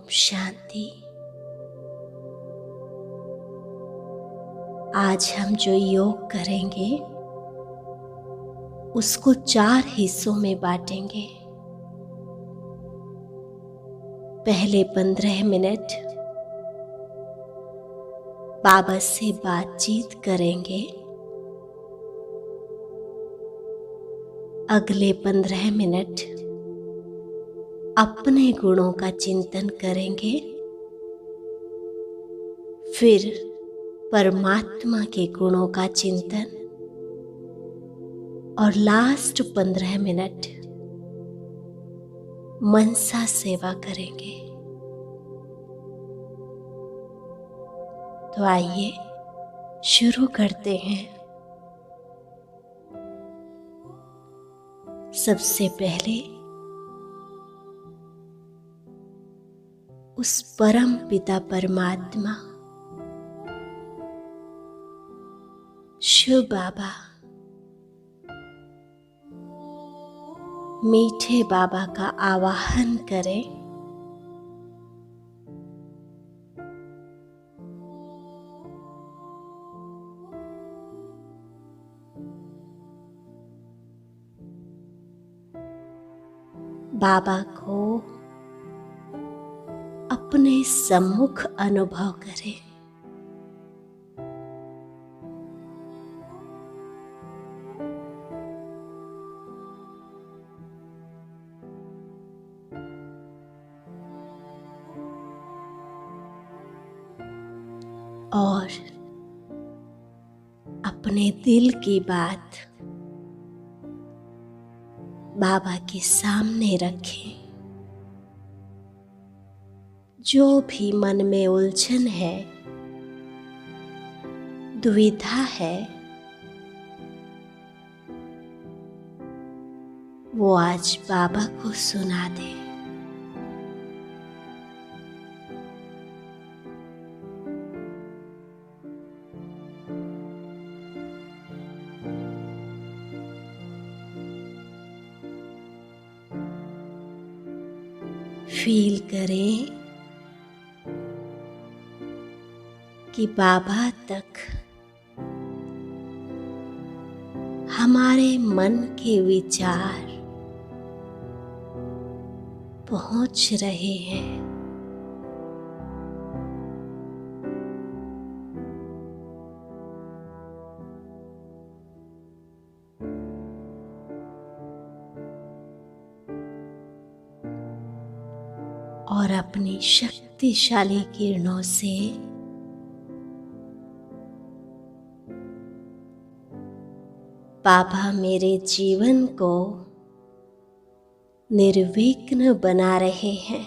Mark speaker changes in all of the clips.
Speaker 1: शांति। आज हम जो योग करेंगे उसको 4 हिस्सों में बांटेंगे। पहले 15 मिनट बाबा से बातचीत करेंगे। अगले 15 मिनट अपने गुणों का चिंतन करेंगे। फिर परमात्मा के गुणों का चिंतन और लास्ट 15 मिनट मनसा सेवा करेंगे। तो आइए शुरू करते हैं। सबसे पहले उस परम पिता परमात्मा शिव बाबा, मीठे बाबा का आवाहन करें। बाबा को अपने सम्मुख अनुभव करें। और अपने दिल की बात बाबा के सामने रखें। जो भी मन में उलझन है, दुविधा है, वो आज बाबा को सुना दे। फील करें कि बाबा तक हमारे मन के विचार पहुंच रहे हैं। और अपनी शक्तिशाली किरणों से बाबा मेरे जीवन को निर्विघ्न बना रहे हैं।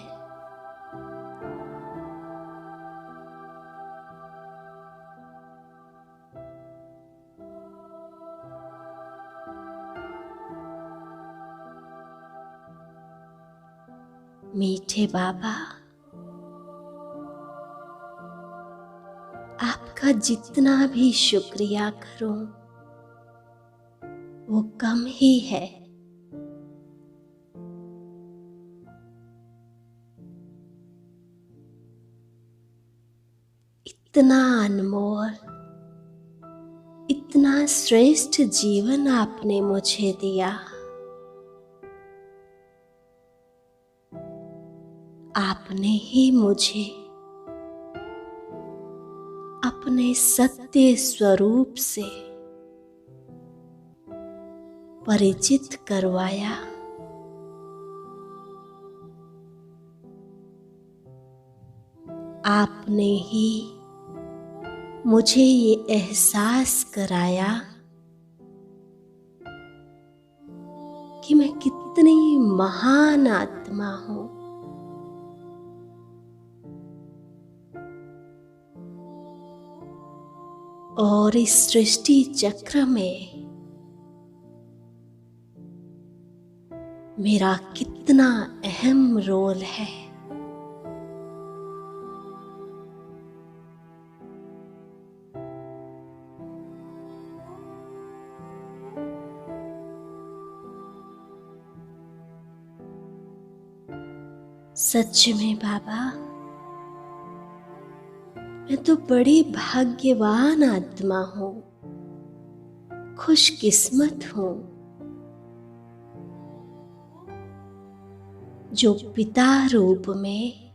Speaker 1: मीठे बाबा, आपका जितना भी शुक्रिया करूं वो कम ही है। इतना अनमोल, इतना श्रेष्ठ जीवन आपने मुझे दिया। आपने ही मुझे अपने सत्य स्वरूप से परिचित करवाया। आपने ही मुझे ये एहसास कराया कि मैं कितनी महान आत्मा हूं। और इस सृष्टि चक्र में मेरा कितना अहम रोल है। सच में बाबा, मैं तो बड़ी भाग्यवान आत्मा हूँ, खुशकिस्मत हूँ, जो पिता रूप में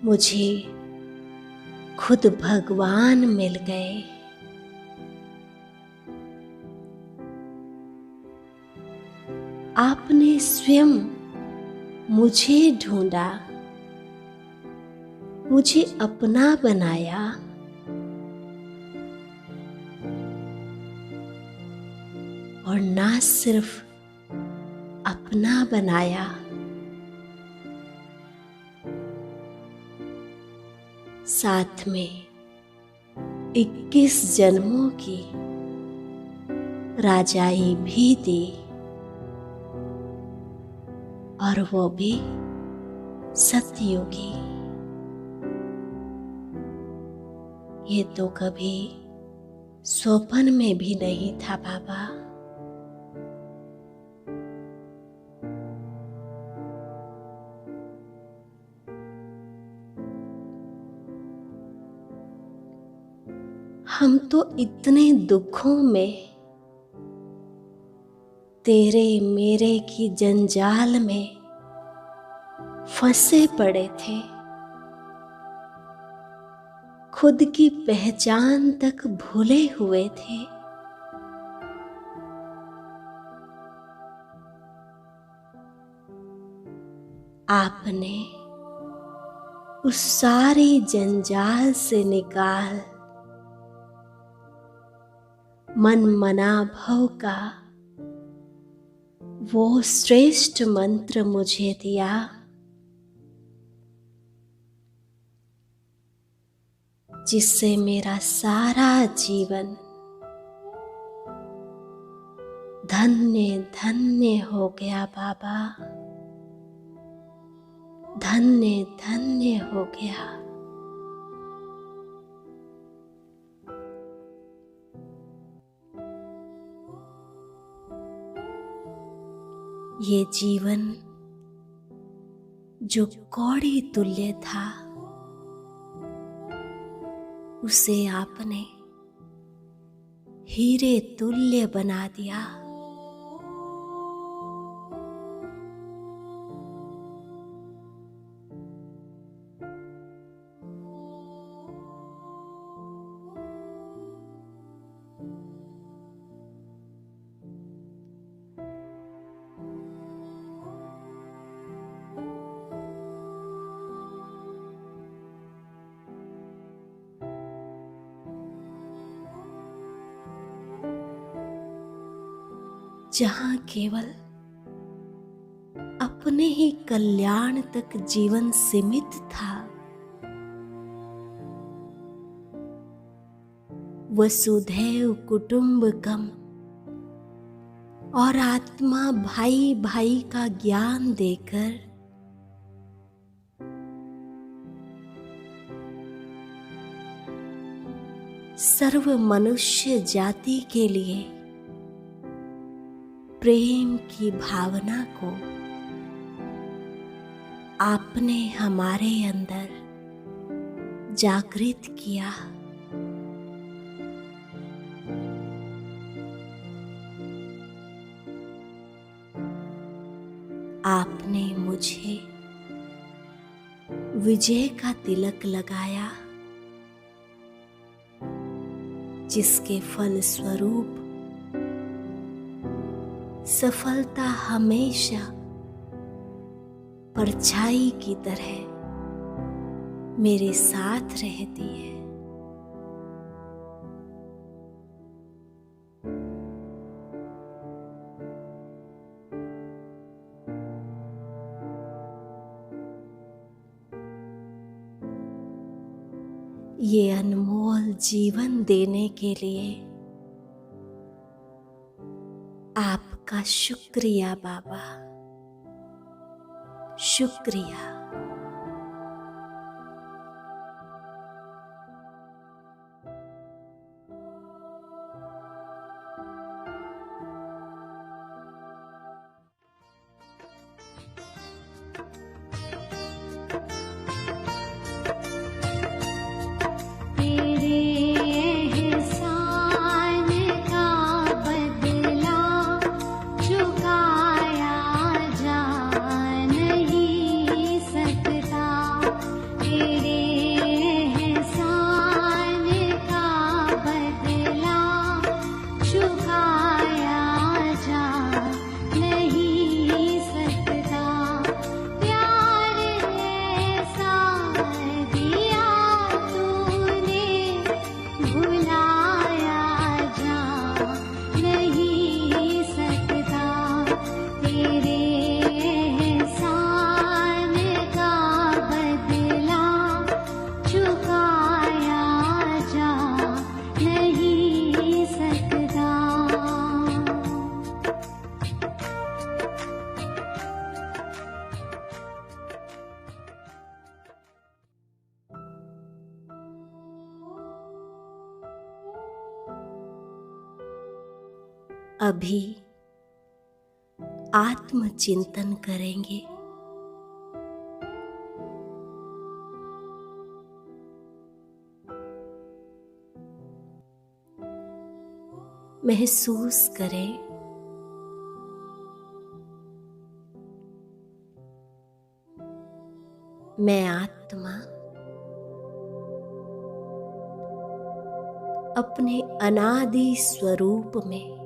Speaker 1: मुझे खुद भगवान मिल गए। आपने स्वयं मुझे ढूंढा, मुझे अपना बनाया, और ना सिर्फ अपना बनाया, साथ में 21 जन्मों की राजाई भी दी, और वो भी सतयुगी। ये तो कभी स्वप्न में भी नहीं था बाबा। हम तो इतने दुखों में, तेरे मेरे की जंजाल में फंसे पड़े थे, खुद की पहचान तक भूले हुए थे। आपने उस सारी जंजाल से निकाल मन मना भव का वो श्रेष्ठ मंत्र मुझे दिया, जिससे मेरा सारा जीवन धन्य धन्य हो गया बाबा, धन्य धन्य हो गया। ये जीवन जो कौड़ी तुल्य था, उसे आपने हीरे तुल्य बना दिया। जहां केवल अपने ही कल्याण तक जीवन सीमित था, वसुधैव कुटुंबकम और आत्मा भाई भाई का ज्ञान देकर सर्व मनुष्य जाति के लिए प्रेम की भावना को आपने हमारे अंदर जागृत किया। आपने मुझे विजय का तिलक लगाया, जिसके फल स्वरूप सफलता हमेशा परछाई की तरह मेरे साथ रहती है। ये अनमोल जीवन देने के लिए आपका शुक्रिया बाबा, शुक्रिया। अभी आत्मचिंतन करेंगे। महसूस करें मैं आत्मा अपने अनादि स्वरूप में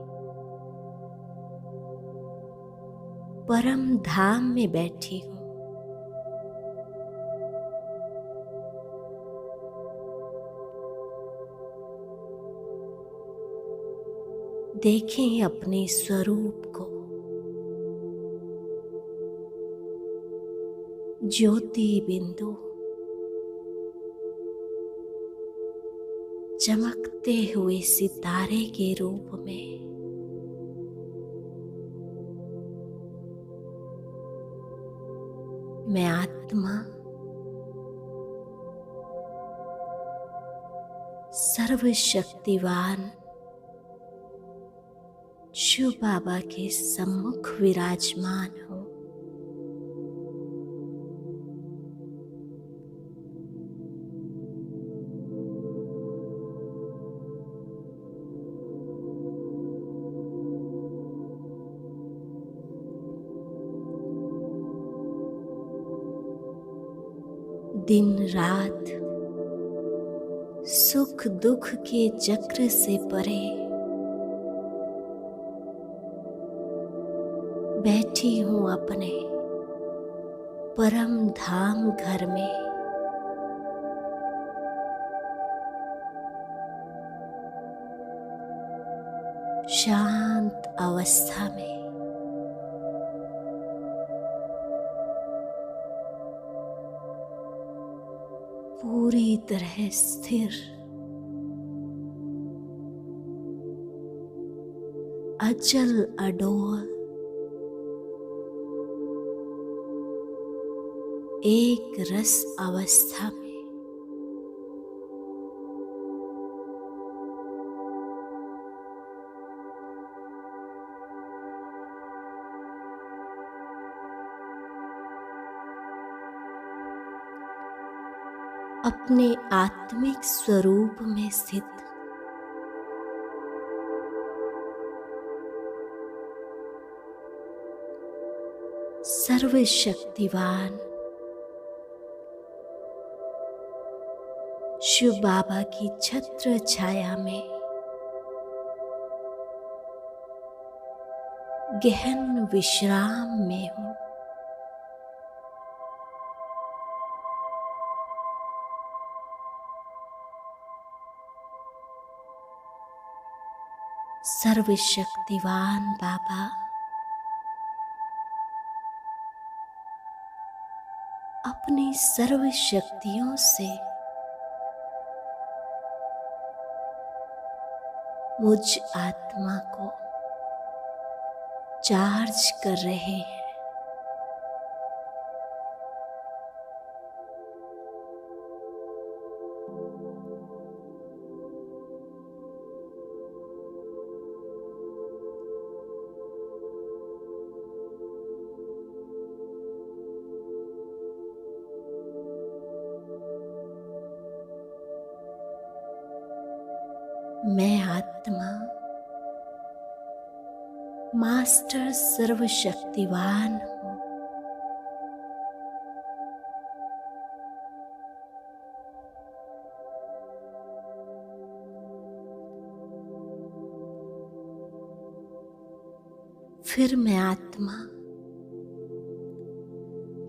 Speaker 1: परम धाम में बैठी हूँ। देखें अपने स्वरूप को, ज्योति बिंदु चमकते हुए सितारे के रूप में। मैं आत्मा सर्वशक्तिवान शिव बाबा के सम्मुख विराजमान हूँ। दिन रात सुख दुख के चक्र से परे बैठी हूँ अपने परम धाम घर में। शांत अवस्था में पूरी तरह स्थिर, अचल अडोल, एक रस अवस्था में। अपने आत्मिक स्वरूप में स्थित सर्वशक्तिवान शिव बाबा की छत्र छाया में गहन विश्राम में हूँ। सर्वशक्तिवान बाबा अपनी सर्व शक्तियों से मुझ आत्मा को चार्ज कर रहे हैं। मैं आत्मा मास्टर सर्वशक्तिवान हूँ। फिर मैं आत्मा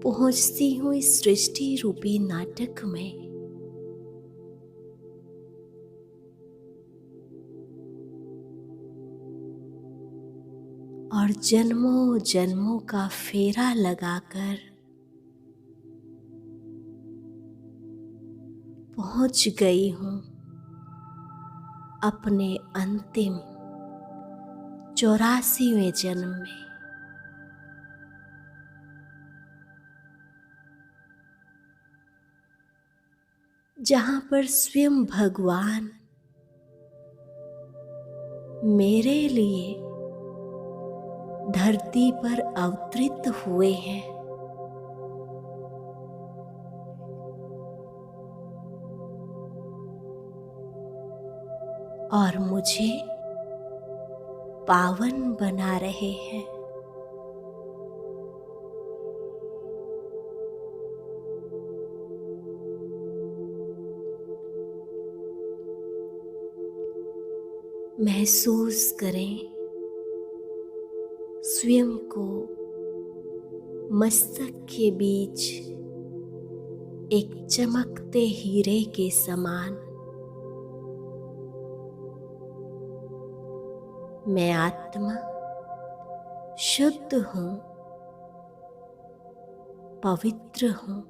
Speaker 1: पहुंचती हूँ इस सृष्टि रूपी नाटक में। और जन्मों जन्मों का फेरा लगाकर पहुंच गई हूँ अपने अंतिम 84वें जन्म में। जहाँ पर स्वयं भगवान मेरे लिए धरती पर अवतरित हुए हैं। और मुझे पावन बना रहे हैं। महसूस करें स्वयं को मस्तक के बीच एक चमकते हीरे के समान। मैं आत्मा शुद्ध हूँ, पवित्र हूँ।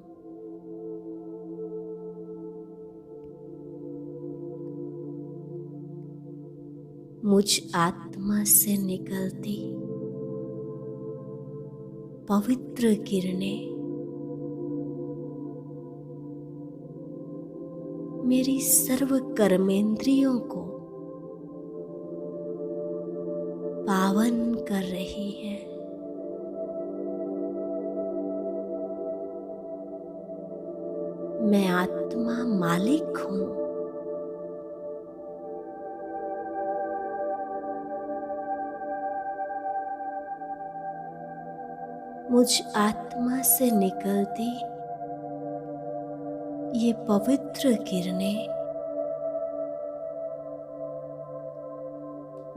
Speaker 1: मुझ आत्मा से निकलती पवित्र किरणें मेरी सर्व कर्मेंद्रियों को पावन कर रही है। मैं आत्मा मालिक हूँ। मुझ आत्मा से निकलती ये पवित्र किरणें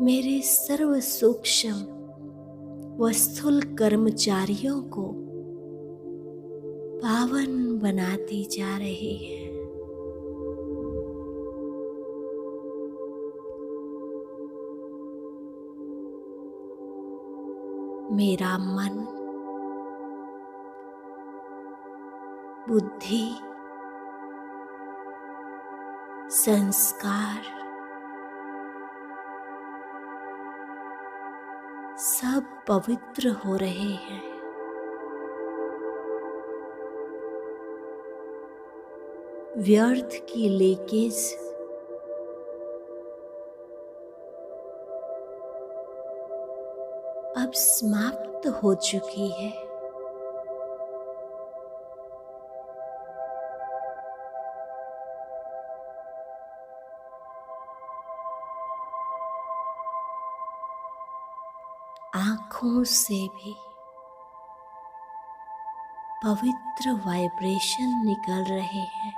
Speaker 1: मेरे सर्व सूक्ष्म व स्थूल कर्मचारियों को पावन बनाती जा रही है। मेरा मन, बुद्धि, संस्कार सब पवित्र हो रहे हैं। व्यर्थ की लीकेज अब समाप्त हो चुकी है। आँखों से भी पवित्र वाइब्रेशन निकल रहे हैं।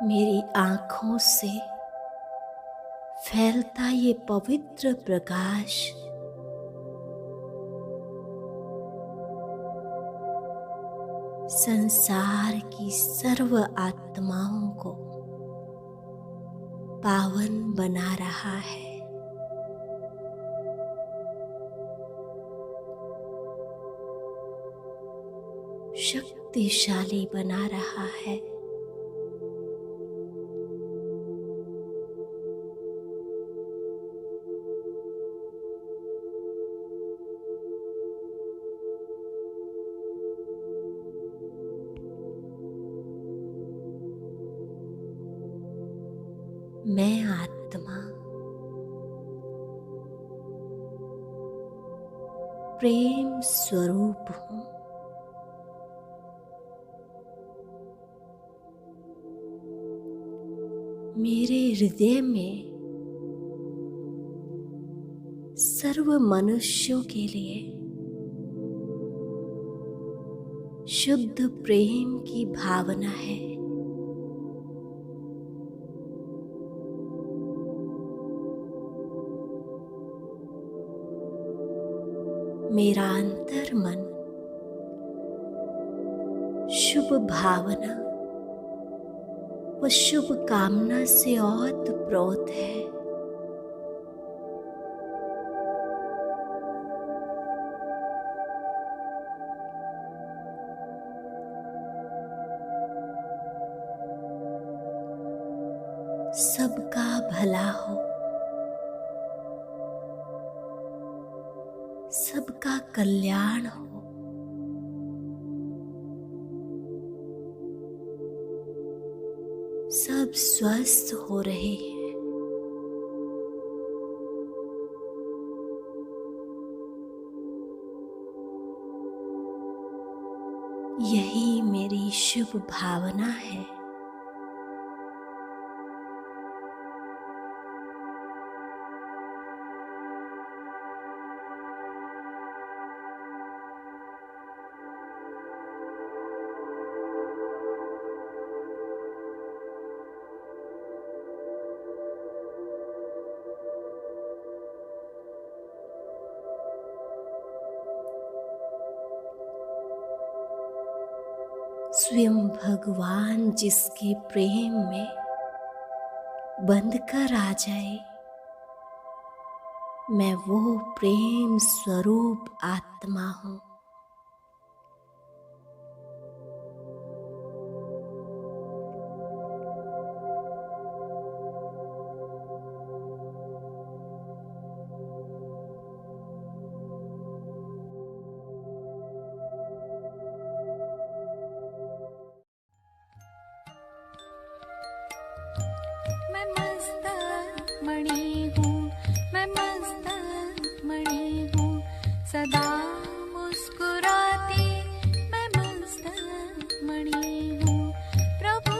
Speaker 1: मेरी आँखों से फैलता ये पवित्र प्रकाश संसार की सर्व आत्माओं को पावन बना रहा है। शक्तिशाली बना रहा है। मैं आत्मा प्रेम स्वरूप हूँ। मेरे हृदय में सर्व मनुष्यों के लिए शुद्ध प्रेम की भावना है। मेरा अंतर मन शुभ भावना व शुभ कामना से ओतप्रोत है। सबका भला हो, सब सबका कल्याण हो। सब स्वस्थ हो रहे हैं। यही मेरी शुभ भावना है। स्वयं भगवान जिसके प्रेम में बंधकर आ जाए, मैं वो प्रेम स्वरूप आत्मा हूँ।
Speaker 2: मैं मस्तक मणि हूँ, मैं मस्तक मणि हूँ, सदा मुस्कुराती मैं मस्तक मणि हूँ। प्रभु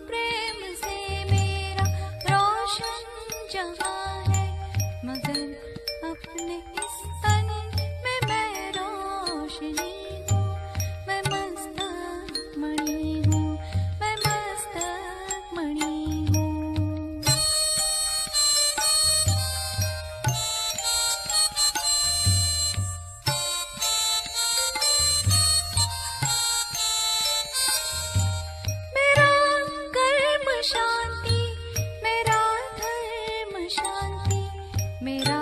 Speaker 2: प्रेम से मेरा रोशन जहाँ है, मगर अपने इस तन में मैं रोशनी हूँ। मैं मस्तक मणि हूँ, मैं मस्तक मणि हूँ। मेरा कर्म शांति, मेरा धर्म शांति, मेरा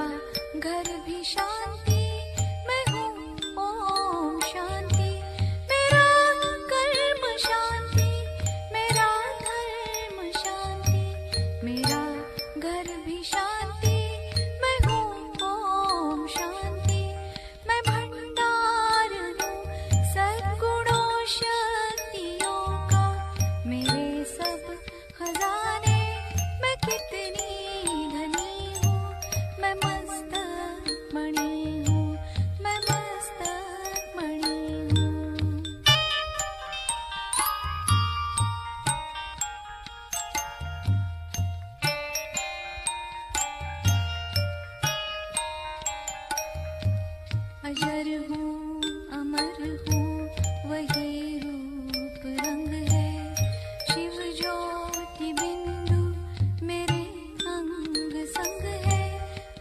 Speaker 2: घर भी शांति, मैं हूँ ओम शांति। मेरा कर्म शांति, मेरा धर्म शांति, मेरा घर भी शांति, मैं हूँ ओम शांति। मैं भंडार हूँ सद्गुणों शक्तियों का, मेरे सब खजाने, मैं कितनी धनी हूँ। मैं मस्तक मणि हूँ, मैं मस्तक मणि हूँ। अजर हूँ अमर हूँ, वही रूप रंग है। शिव ज्योति बिंदु मेरे अंग संग है।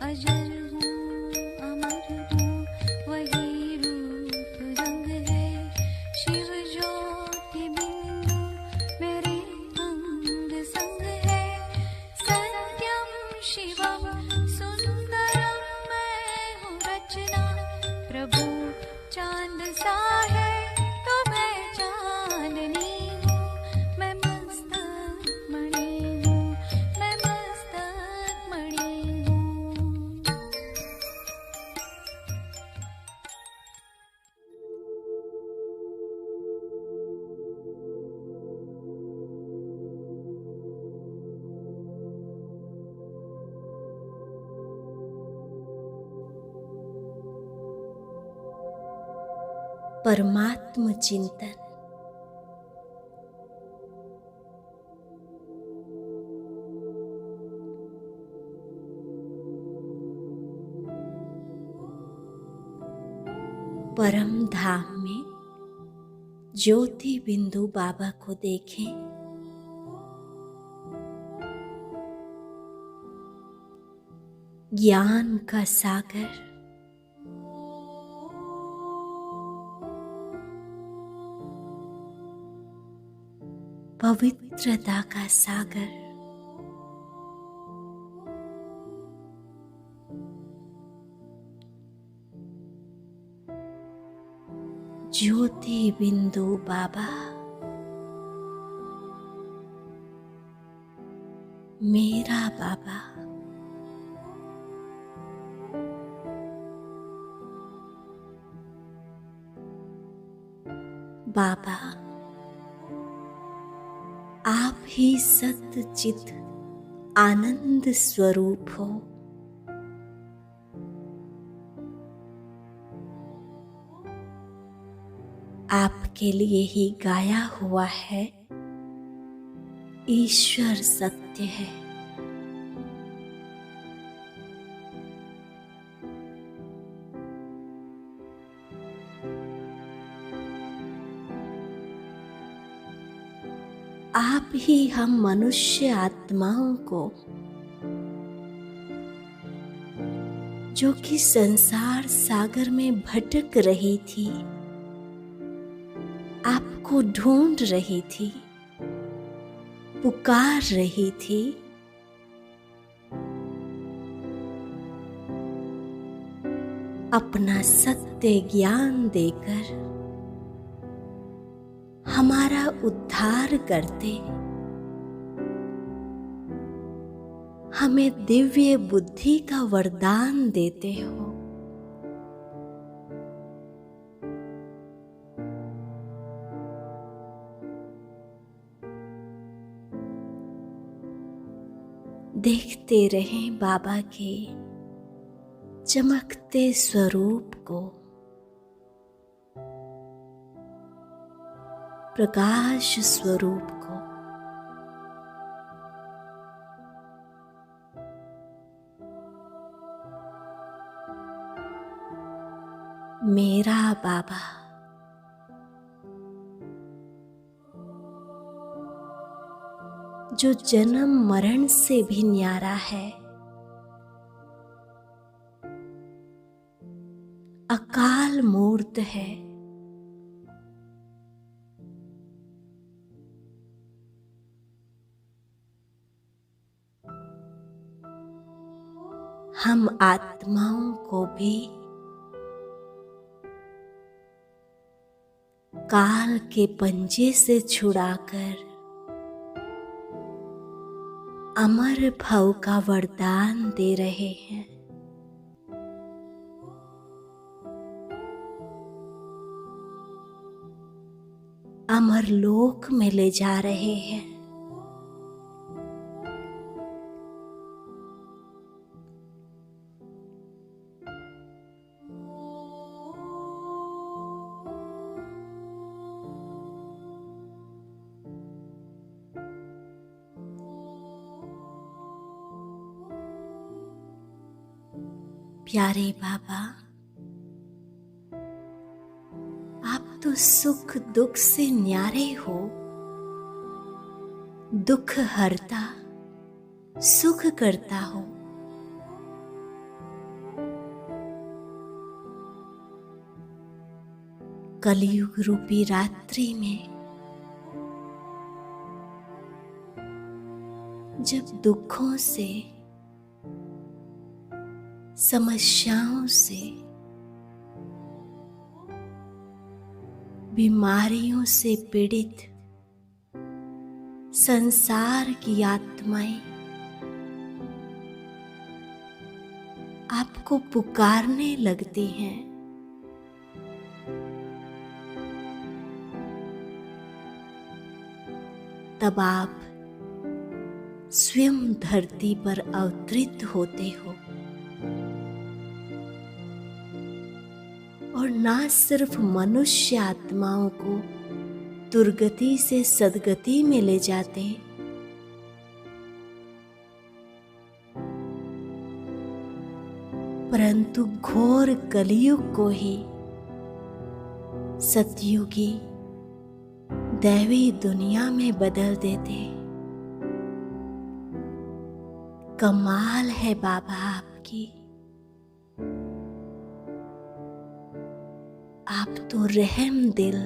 Speaker 2: अजर हूँ अमर हूँ, वही रूप रंग है। शिव ज्योति बिंदु मेरे अंग संग है। सत्यम शिवम सुंदरम मैं हूँ रचना। प्रभु चांद सा है तो मैं चांदनी हूँ। मैं मस्तक मणि हूँ, मैं मस्तक मणि हूँ।
Speaker 1: परमात्म चिंतन। परम धाम में ज्योति बिंदु बाबा को देखें। ज्ञान का सागर, पवित्रता का सागर, ज्योति बिंदु बाबा मेरा बाबा। बाबा, आप ही सत्य चित आनंद स्वरूप हो। आपके लिए ही गाया हुआ है, ईश्वर सत्य है। आप ही हम मनुष्य आत्माओं को, जो कि संसार सागर में भटक रही थी, आपको ढूंढ रही थी, पुकार रही थी, अपना सत्य ज्ञान देकर हमारा उद्धार करते, हमें दिव्य बुद्धि का वरदान देते हो। देखते रहें बाबा के चमकते स्वरूप को, प्रकाश स्वरूप को। मेरा बाबा, जो जन्म मरण से भी न्यारा है, अकाल मूर्त है, हम आत्माओं को भी काल के पंजे से छुड़ाकर अमर भव का वरदान दे रहे हैं। अमर लोक में ले जा रहे हैं। प्यारे बाबा, आप तो सुख दुख से न्यारे हो, दुख हरता सुख करता हो। कलयुग रूपी रात्रि में जब दुखों से, समस्याओं से, बीमारियों से पीड़ित संसार की आत्माएं आपको पुकारने लगती हैं, तब आप स्वयं धरती पर अवतरित होते हो और ना सिर्फ मनुष्य आत्माओं को दुर्गति से सद्गति में ले जाते, परंतु घोर कलयुग को ही सतयुगी दैवी दुनिया में बदल देते। कमाल है बाबा आपकी। आप तो रहम दिल,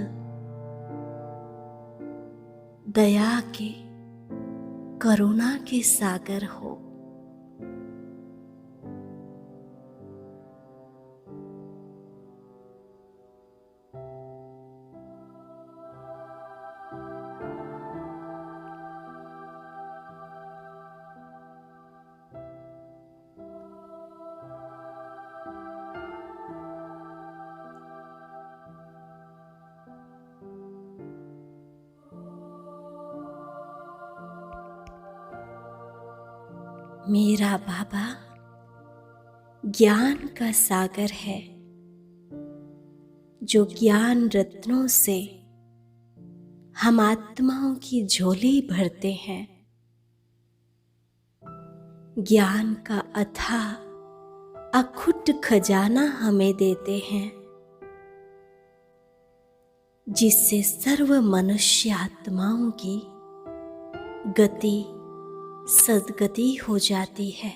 Speaker 1: दया के, करुणा के सागर हो। मेरा बाबा ज्ञान का सागर है, जो ज्ञान रत्नों से हम आत्माओं की झोली भरते हैं। ज्ञान का अथाह अखुट खजाना हमें देते हैं, जिससे सर्व मनुष्य आत्माओं की गति सद्गति हो जाती है।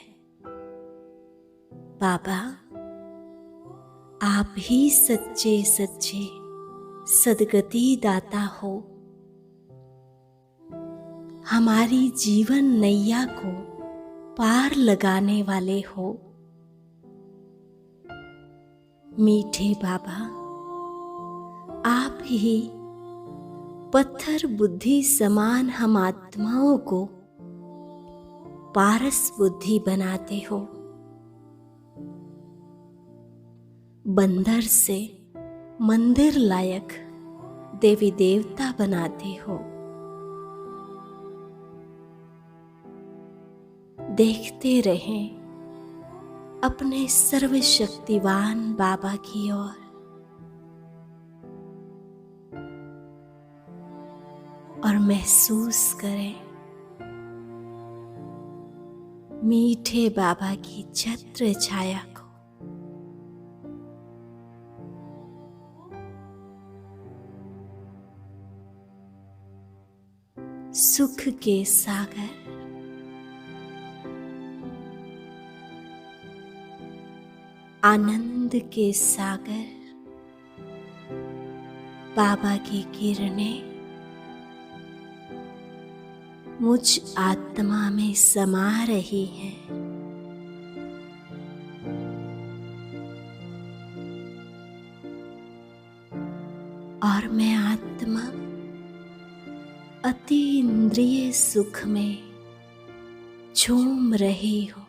Speaker 1: बाबा, आप ही सच्चे सच्चे सद्गति दाता हो। हमारी जीवन नैया को पार लगाने वाले हो। मीठे बाबा, आप ही पत्थर बुद्धि समान हम आत्माओं को पारस बुद्धि बनाते हो। बंदर से मंदिर लायक देवी देवता बनाते हो। देखते रहें अपने सर्वशक्तिवान बाबा की ओर। और महसूस करें मीठे बाबा की छत्र छाया को। सुख के सागर, आनंद के सागर, बाबा की किरणें मुझ आत्मा में समा रही हैं। और मैं आत्मा अति इंद्रिय सुख में झूम रही हूँ।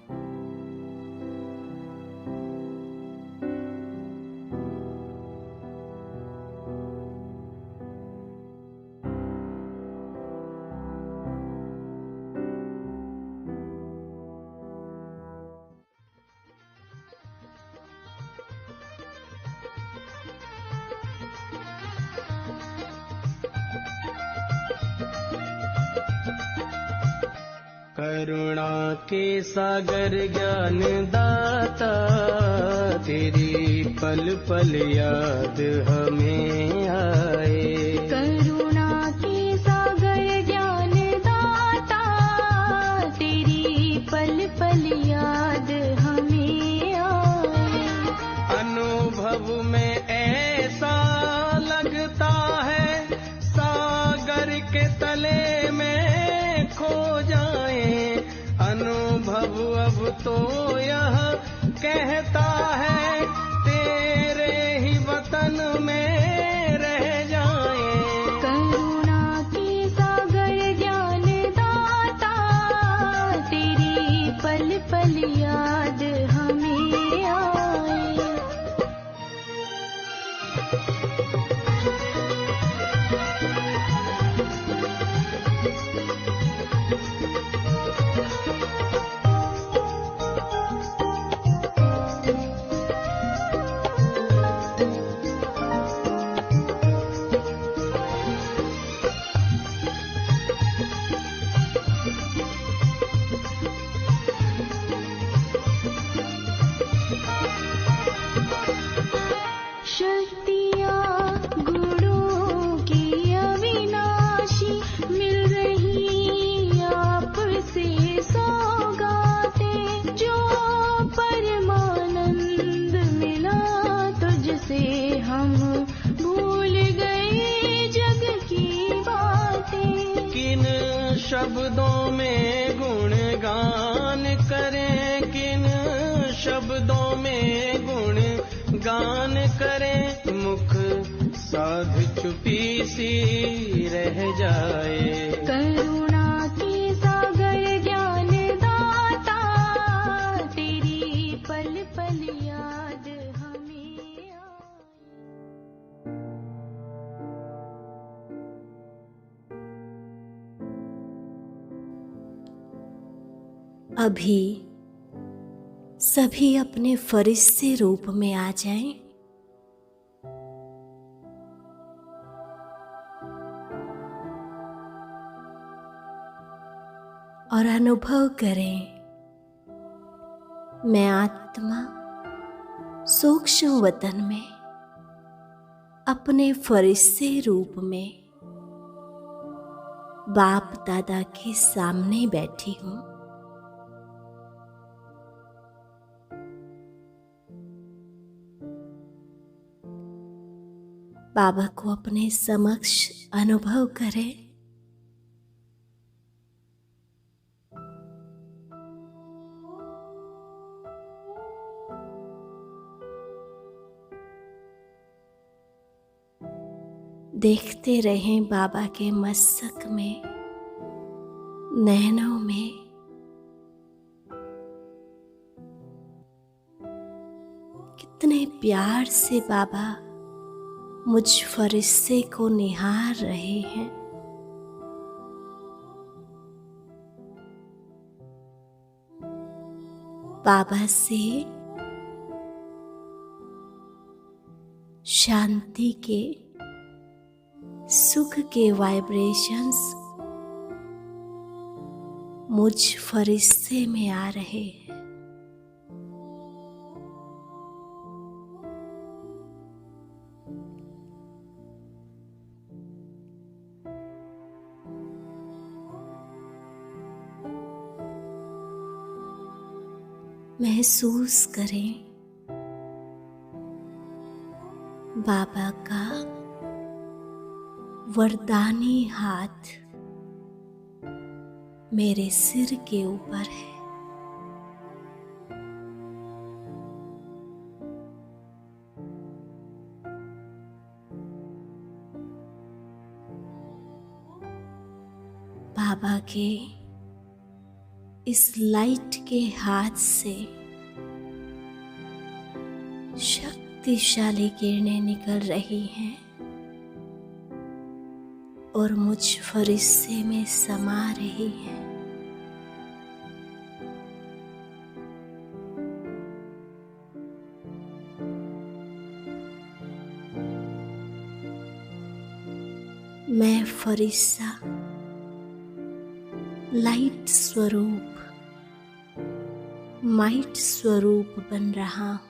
Speaker 3: करुणा के सागर ज्ञान दाता, तेरी पल पल याद हमें आए।
Speaker 2: करुणा के सागर ज्ञान दाता, तेरी पल पल याद हमें आए।
Speaker 3: अनुभव में ऐसा लगता है सागर के तले में खो जाए। अनुभव अब तो यह कहता है तेरे ही वतन में रह जाए।
Speaker 2: करुणा के सागर ज्ञान दाता, तेरी पल पल याद हमें आए। शक्तियाँ गुणों की अविनाशी मिल रही आपसे सौगातें। जो परमानंद मिला तुझसे हम भूल गए जग की बातें।
Speaker 3: किन शब्दों में गुणगान करें, किन शब्दों में गुणगान करें। मुख साध चुपी सी रह जाए।
Speaker 2: करुणा के सागर ज्ञान दाता, तेरी पल पल याद हमें आए।
Speaker 1: अभी सभी अपने फरिश्ते रूप में आ जाएं। और अनुभव करें, मैं आत्मा सूक्ष्म वतन में अपने फरिश्ते रूप में बाप दादा के सामने बैठी हूँ। बाबा को अपने समक्ष अनुभव करें। देखते रहें बाबा के मस्तक में, नैनों में कितने प्यार से बाबा मुझ फरिश्ते को निहार रहे हैं। बाबा से शांति के, सुख के वाइब्रेशंस मुझ फरिश्ते में आ रहे हैं। महसूस करें बाबा का वरदानी हाथ मेरे सिर के ऊपर है। बाबा के इस लाइट के हाथ से शक्तिशाली किरणें निकल रही हैं और मुझ फरिश्ते में समा रही हैं। मैं फरिश्ता लाइट स्वरूप, माइट स्वरूप बन रहा हूँ।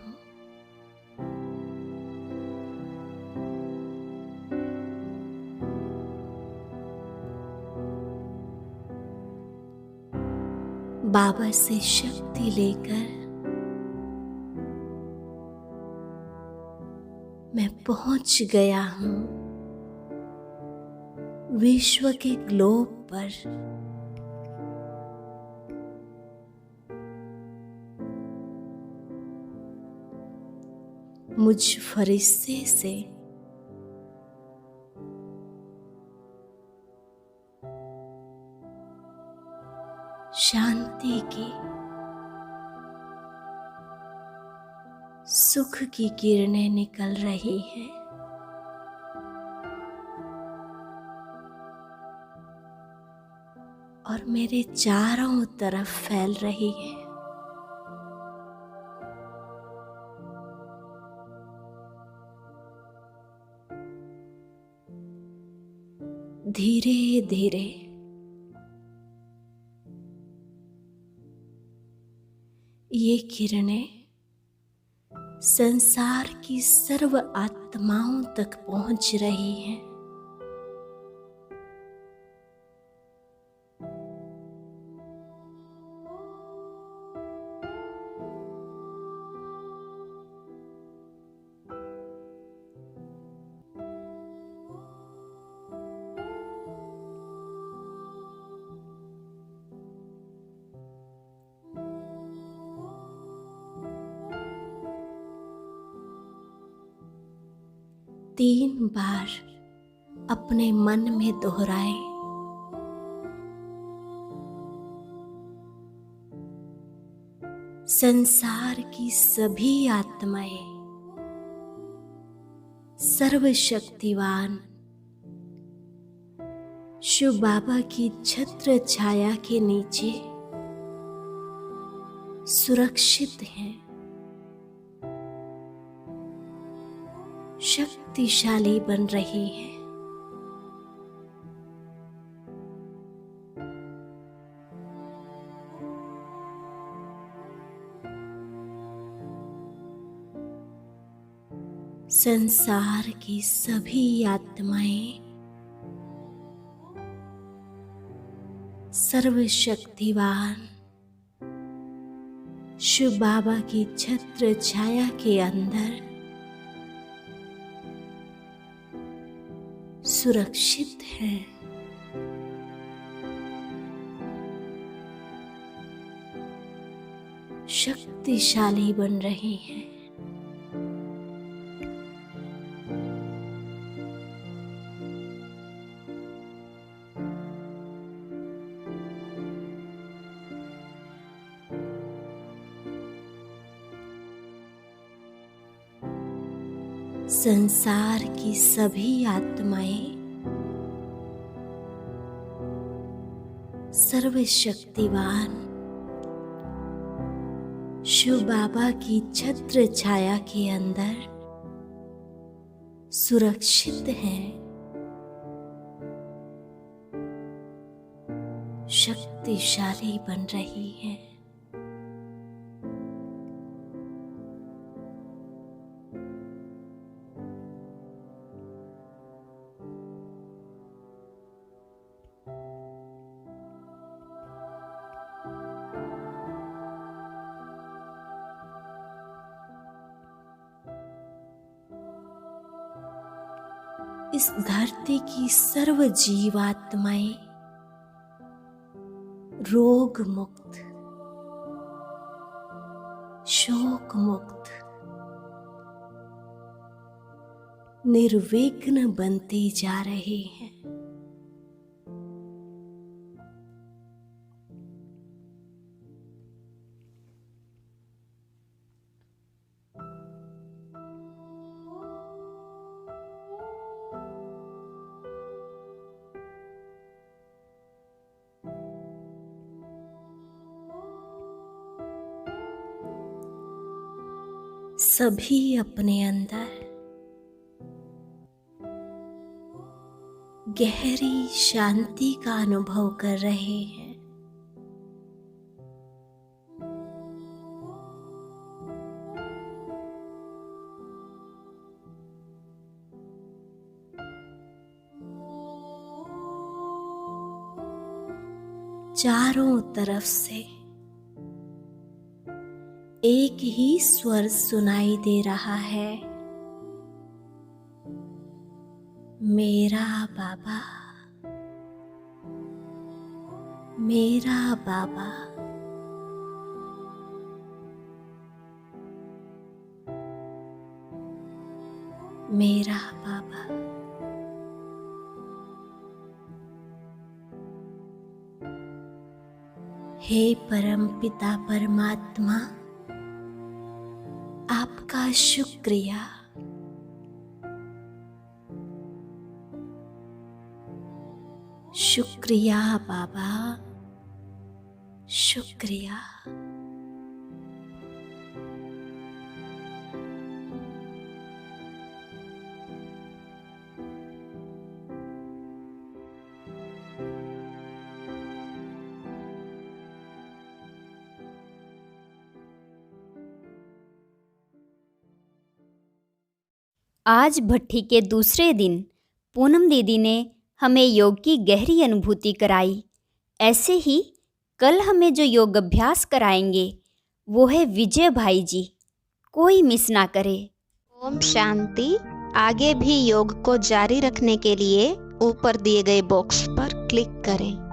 Speaker 1: बाबा से शक्ति लेकर मैं पहुंच गया हूँ विश्व के ग्लोब पर। मुझ फरिश्ते से शांति की, सुख की किरणें निकल रही हैं। और मेरे चारों तरफ फैल रही है। धीरे धीरे ये किरणें संसार की सर्व आत्माओं तक पहुंच रही हैं। तीन बार अपने मन में दोहराएं, संसार की सभी आत्माएं सर्वशक्तिवान शिव बाबा की छत्र छाया के नीचे सुरक्षित हैं, शक्तिशाली बन रही हैं। संसार की सभी आत्माएं सर्वशक्तिवान शिव बाबा की छत्र छाया के अंदर सुरक्षित हैं। शक्तिशाली बन रही हैं। संसार की सभी आत्माएं सर्वशक्तिवान शिव बाबा की छत्र छाया के अंदर सुरक्षित हैं। शक्तिशाली बन रही हैं। इस धरती की सर्व जीवात्माएं रोग मुक्त, शोक मुक्त, निर्विघ्न बनती जा रही हैं। सभी अपने अंदर गहरी शांति का अनुभव कर रहे हैं। चारों तरफ से एक ही स्वर सुनाई दे रहा है, मेरा बाबा, मेरा बाबा। मेरा बाबा। हे परम पिता परमात्मा, आपका शुक्रिया। शुक्रिया बाबा, शुक्रिया।
Speaker 4: आज भट्ठी के दूसरे दिन पूनम दीदी ने हमें योग की गहरी अनुभूति कराई। ऐसे ही कल हमें जो योग अभ्यास कराएंगे वो है विजय भाई जी। कोई मिस ना करे।
Speaker 5: ओम शांति। आगे भी योग को जारी रखने के लिए ऊपर दिए गए बॉक्स पर क्लिक करें।